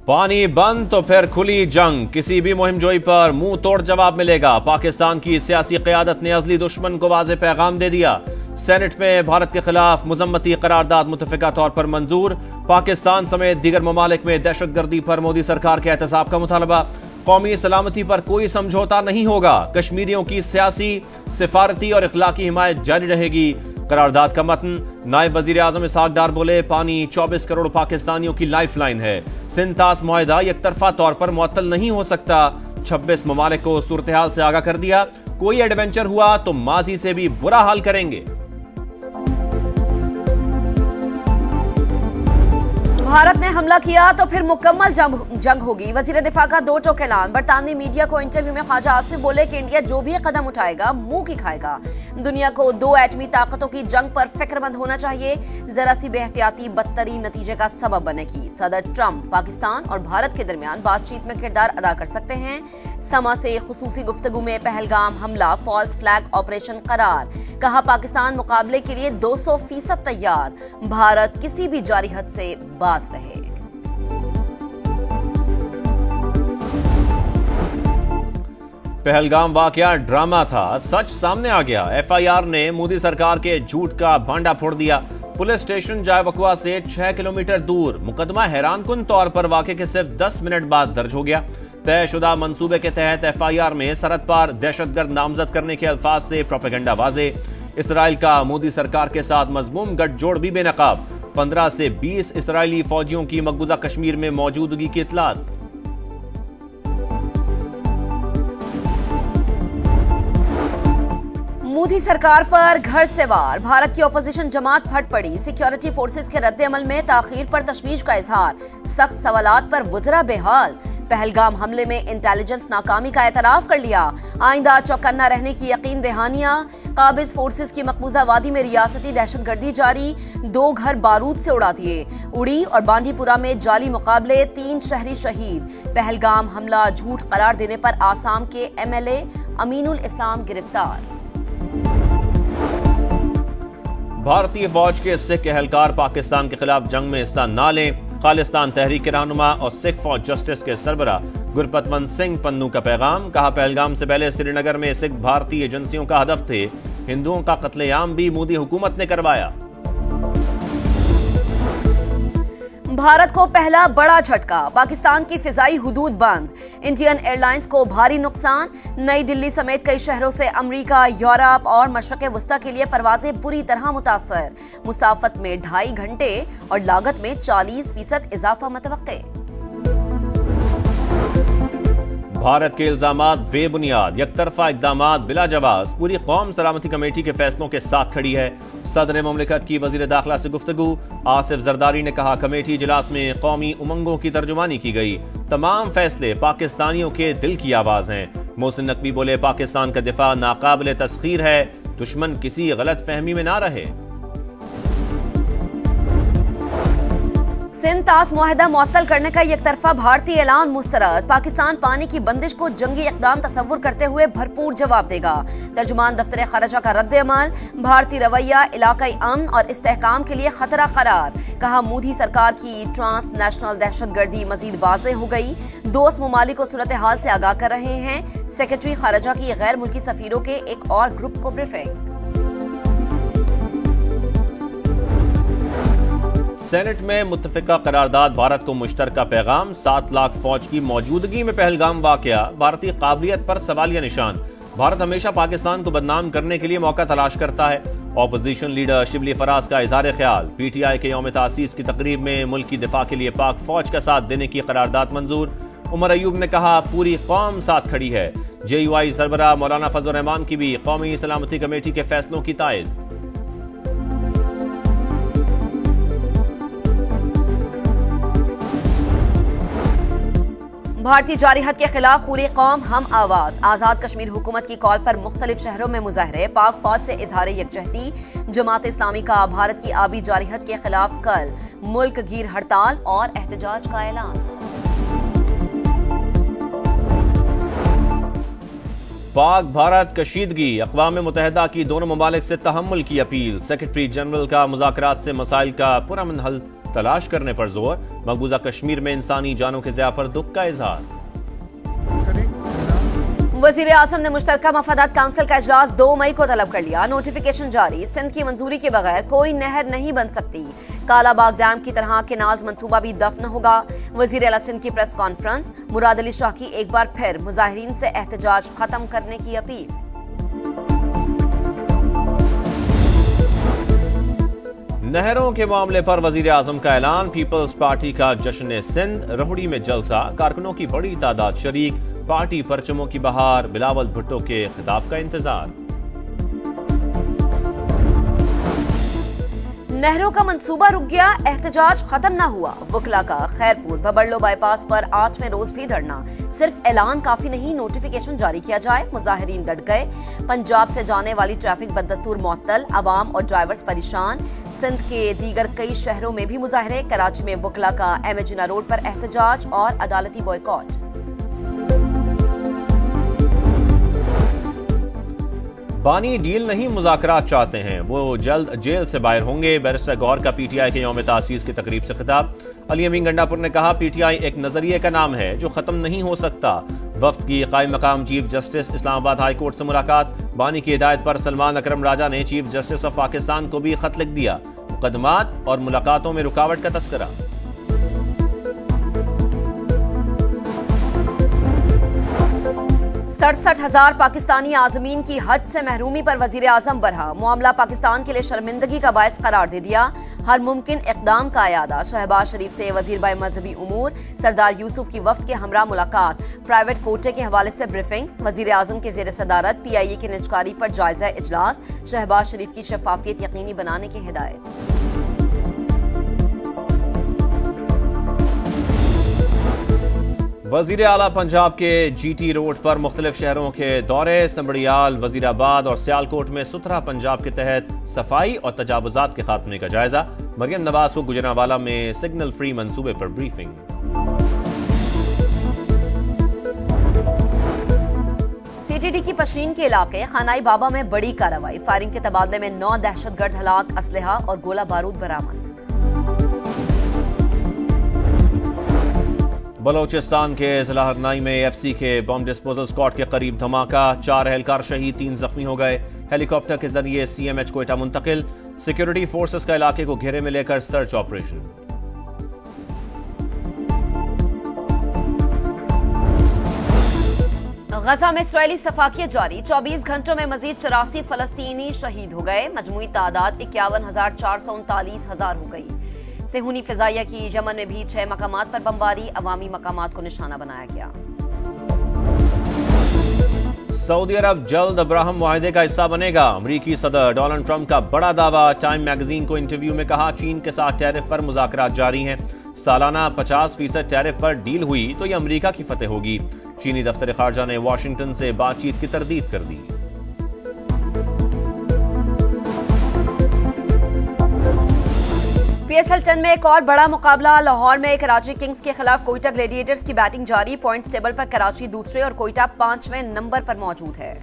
پانی بند تو پھر کھلی جنگ، کسی بھی مہم جوئی پر منہ توڑ جواب ملے گا۔ پاکستان کی سیاسی قیادت نے ازلی دشمن کو واضح پیغام دے دیا۔ سینٹ میں بھارت کے خلاف مذمتی قرارداد متفقہ طور پر منظور۔ پاکستان سمیت دیگر ممالک میں دہشت گردی پر مودی سرکار کے احتساب کا مطالبہ۔ قومی سلامتی پر کوئی سمجھوتا نہیں ہوگا، کشمیریوں کی سیاسی، سفارتی اور اخلاقی حمایت جاری رہے گی۔ قرارداد کا متن، نائب وزیر اعظم اسحاق ڈار بولے پانی 24 کروڑ پاکستانیوں کی لائف لائن ہے۔ سنتاس معاہدہ یک طرفہ طور پر معطل نہیں ہو سکتا۔ 26 ممالک کو صورتحال سے آگاہ کر دیا، کوئی ایڈونچر ہوا تو ماضی سے بھی برا حال کریں گے۔ بھارت نے حملہ کیا تو پھر مکمل جنگ ہوگی، وزیر دفاع کا دو ٹوک اعلان۔ برطانوی میڈیا کو انٹرویو میں خواجہ آصف بولے کہ انڈیا جو بھی قدم اٹھائے گا منہ کی کھائے گا۔ دنیا کو دو ایٹمی طاقتوں کی جنگ پر فکر مند ہونا چاہیے، ذرا سی بے احتیاطی بدترین نتیجے کا سبب بنے گی۔ صدر ٹرمپ پاکستان اور بھارت کے درمیان بات چیت میں کردار ادا کر سکتے ہیں۔ سما سے خصوصی گفتگو میں پہلگام حملہ فالس فلیگ آپریشن قرار، کہا پاکستان مقابلے کے لیے 200% تیار، بھارت کسی بھی جاری حد سے باز رہے۔ پہلگام واقعہ ڈرامہ تھا، سچ سامنے آ گیا۔ ایف آئی آر نے مودی سرکار کے جھوٹ کا بھانڈا پھوڑ دیا۔ پولیس اسٹیشن جائے وقوع سے 6 کلومیٹر دور مقدمہ حیران کن طور پر واقعے کے صرف 10 منٹ بعد درج ہو گیا۔ طے شدہ منصوبے کے تحت ایف آئی آر میں سرحد پر دہشت گرد نامزد کرنے کے الفاظ سے پروپیگنڈا واضح۔ اسرائیل کا مودی سرکار کے ساتھ مذموم گٹھ جوڑ بھی بے نقاب۔ 15 سے 20 اسرائیلی فوجیوں کی مقبوضہ کشمیر میں موجودگی کی اطلاعات۔ مودی سرکار پر گھر سے وار، بھارت کی اپوزیشن جماعت پھٹ پڑی۔ سیکیورٹی فورسز کے رد عمل میں تاخیر پر تشویش کا اظہار، سخت سوالات پر وزراء بے حال۔ پہلگام حملے میں انٹیلیجنس ناکامی کا اعتراف کر لیا، آئندہ چوکنا رہنے کی یقین دہانیاں۔ قابض فورسز کی مقبوضہ وادی میں ریاستی دہشت گردی جاری، 2 گھر بارود سے اڑا دیے۔ اڑی اور بانڈی پورہ میں جعلی مقابلے، 3 شہری شہید۔ پہلگام حملہ جھوٹ قرار دینے پر آسام کے ایم ایل اے امین الاسلام گرفتار۔ بھارتی فوج کے سکھ اہلکار پاکستان کے خلاف جنگ میں حصہ نہ لیں، خالستان تحریک کے رہنما اور سکھ فار جسٹس کے سربراہ گرپتونت سنگھ پنو کا پیغام، کہا پہلگام سے پہلے سری نگر میں سکھ بھارتی ایجنسیوں کا ہدف تھے، ہندوؤں کا قتل عام بھی مودی حکومت نے کروایا۔ بھارت کو پہلا بڑا جھٹکا، پاکستان کی فضائی حدود بند، انڈین ایئر لائنز کو بھاری نقصان۔ نئی دلی سمیت کئی شہروں سے امریکہ، یورپ اور مشرق وسطی کے لیے پروازیں بری طرح متاثر، مسافت میں 2.5 گھنٹے اور لاگت میں 40% اضافہ متوقع۔ بھارت کے الزامات بے بنیاد، یک طرفہ اقدامات بلا جواز، پوری قوم سلامتی کمیٹی کے فیصلوں کے ساتھ کھڑی ہے۔ صدر مملکت کی وزیر داخلہ سے گفتگو، آصف زرداری نے کہا کمیٹی اجلاس میں قومی امنگوں کی ترجمانی کی گئی، تمام فیصلے پاکستانیوں کے دل کی آواز ہیں۔ محسن نقوی بولے پاکستان کا دفاع ناقابل تسخیر ہے، دشمن کسی غلط فہمی میں نہ رہے۔ سنتاس معاہدہ معطل کرنے کا یک طرفہ بھارتی اعلان مسترد، پاکستان پانی کی بندش کو جنگی اقدام تصور کرتے ہوئے بھرپور جواب دے گا۔ ترجمان دفتر خارجہ کا رد عمل، بھارتی رویہ علاقائی امن اور استحکام کے لیے خطرہ قرار، کہا مودی سرکار کی ٹرانس نیشنل دہشت گردی مزید واضح ہو گئی، دوست ممالک کو صورتحال سے آگاہ کر رہے ہیں۔ سیکرٹری خارجہ کی غیر ملکی سفیروں کے ایک اور گروپ کو بریفنگ۔ سینٹ میں متفقہ قرارداد، بھارت کو مشترکہ پیغام، 7 لاکھ فوج کی موجودگی میں پہلگام واقعہ، بھارتی قابلیت پر سوالیہ نشان۔ بھارت ہمیشہ پاکستان کو بدنام کرنے کے لیے موقع تلاش کرتا ہے، اپوزیشن لیڈر شبلی فراز کا اظہار خیال۔ پی ٹی آئی کے یوم تاسیس کی تقریب میں ملک کی دفاع کے لیے پاک فوج کا ساتھ دینے کی قرارداد منظور۔ عمر ایوب نے کہا پوری قوم ساتھ کھڑی ہے۔ جے یو آئی سربراہ مولانا فضل الرحمان کی بھی قومی سلامتی کمیٹی کے فیصلوں کی تائید۔ بھارتی جارحیت کے خلاف پوری قوم ہم آواز، آزاد کشمیر حکومت کی کال پر مختلف شہروں میں مظاہرے، پاک فوج سے اظہار یکجہتی۔ جماعت اسلامی کا بھارت کی آبی جارحیت کے خلاف کل ملک گیر ہڑتال اور احتجاج کا اعلان۔ پاک بھارت کشیدگی، اقوام متحدہ کی دونوں ممالک سے تحمل کی اپیل، سیکرٹری جنرل کا مذاکرات سے مسائل کا پرامن حل تلاش کرنے پر زور، مقبوضہ کشمیر میں انسانی جانوں کے ضیاع پر دکھ کا اظہار۔ وزیر اعظم نے مشترکہ مفادات کونسل کا اجلاس 2 مئی کو طلب کر لیا، نوٹیفیکیشن جاری، سندھ کی منظوری کے بغیر کوئی نہر نہیں بن سکتی، کالا باغ ڈیم کی طرح کینالز منصوبہ بھی دفن ہوگا۔ وزیر اعلیٰ سندھ کی پریس کانفرنس، مراد علی شاہ کی ایک بار پھر مظاہرین سے احتجاج ختم کرنے کی اپیل۔ نہروں کے معاملے پر وزیر اعظم کا اعلان، پیپلز پارٹی کا جشن سندھ، رہوڑی میں جلسہ، کارکنوں کی بڑی تعداد شریک، پارٹی پرچموں کی بہار، بلاول بھٹو کے خطاب کا انتظار۔ نہروں کا منصوبہ رک گیا، احتجاج ختم نہ ہوا، وکلا کا خیرپور ببرلو بائی پاس پر 8ویں روز بھی دھرنا، صرف اعلان کافی نہیں، نوٹیفیکیشن جاری کیا جائے، مظاہرین ڈٹ گئے، پنجاب سے جانے والی ٹریفک بدستور معطل، عوام اور ڈرائیورز پریشان، سندھ کے دیگر کئی شہروں میں بھی مظاہرے، کراچی میں وکلا کا ایم اے جناح روڈ پر احتجاج اور عدالتی بوائیکاٹ۔ بانی ڈیل نہیں مذاکرات چاہتے ہیں، وہ جلد جیل سے باہر ہوں گے، بیرسٹر گور کا پی ٹی آئی کے یوم تاسیس کی تقریب سے خطاب۔ علی امین گنڈا پور نے کہا، پی ٹی آئی ایک نظریے کا نام ہے جو ختم نہیں ہو سکتا۔ وفد کی قائم مقام چیف جسٹس اسلام آباد ہائی کورٹ سے ملاقات، بانی کی ہدایت پر سلمان اکرم راجہ نے چیف جسٹس آف پاکستان کو بھی خط لکھ دیا، مقدمات اور ملاقاتوں میں رکاوٹ کا تذکرہ۔ 67,000 پاکستانی عازمین کی حج سے محرومی پر وزیر اعظم برہم، معاملہ پاکستان کے لیے شرمندگی کا باعث قرار دے دیا، ہر ممکن اقدام کا اعادہ۔ شہباز شریف سے وزیر بائے مذہبی امور سردار یوسف کی وفد کے ہمراہ ملاقات، پرائیویٹ کوٹے کے حوالے سے بریفنگ، وزیر اعظم کے زیر صدارت پی آئی اے کی نجکاری پر جائزہ اجلاس، شہباز شریف کی شفافیت یقینی بنانے کی ہدایت۔ وزیر اعلیٰ پنجاب کے جی ٹی روڈ پر مختلف شہروں کے دورے، سنبڑیال، وزیر آباد اور سیالکوٹ میں ستھرا پنجاب کے تحت صفائی اور تجاوزات کے خاتمے کا جائزہ، مریم نواز کو گجرانوالہ میں سگنل فری منصوبے پر بریفنگ۔ سی ٹی ڈی کی پشین کے علاقے خانائی بابا میں بڑی کارروائی، فائرنگ کے تبادلے میں 9 دہشت گرد ہلاک، اسلحہ اور گولہ بارود برآمد۔ بلوچستان کے ضلع ہرنائی میں ایف سی کے بم ڈسپوزل اسکواڈ کے قریب دھماکہ، 4 اہلکار شہید، 3 زخمی ہو گئے، ہیلی کاپٹر کے ذریعے سی ایم ایچ کوئٹہ منتقل، سیکیورٹی فورسز کا علاقے کو گھیرے میں لے کر سرچ آپریشن۔ غزہ میں اسرائیلی صفاقیت جاری، 24 گھنٹوں میں مزید 84 فلسطینی شہید ہو گئے، مجموعی تعداد 51,439 ہو گئی۔ صہیونی فضائیہ کی یمن میں بھی 6 مقامات پر بمباری، عوامی مقامات کو نشانہ بنایا گیا۔ سعودی عرب جلد ابراہم معاہدے کا حصہ بنے گا، امریکی صدر ڈونلڈ ٹرمپ کا بڑا دعویٰ، ٹائم میگزین کو انٹرویو میں کہا، چین کے ساتھ ٹیرف پر مذاکرات جاری ہیں، سالانہ 50% ٹیرف پر ڈیل ہوئی تو یہ امریکہ کی فتح ہوگی، چینی دفتر خارجہ نے واشنگٹن سے بات چیت کی تردید کر دی۔ پی ایس ایل 10 میں ایک اور بڑا مقابلہ، لاہور میں کراچی کنگز کے خلاف کوئٹہ گلیڈیٹرز کی بیٹنگ جاری، پوائنٹس ٹیبل پر کراچی دوسرے اور کوئٹہ 5ویں نمبر پر موجود ہے۔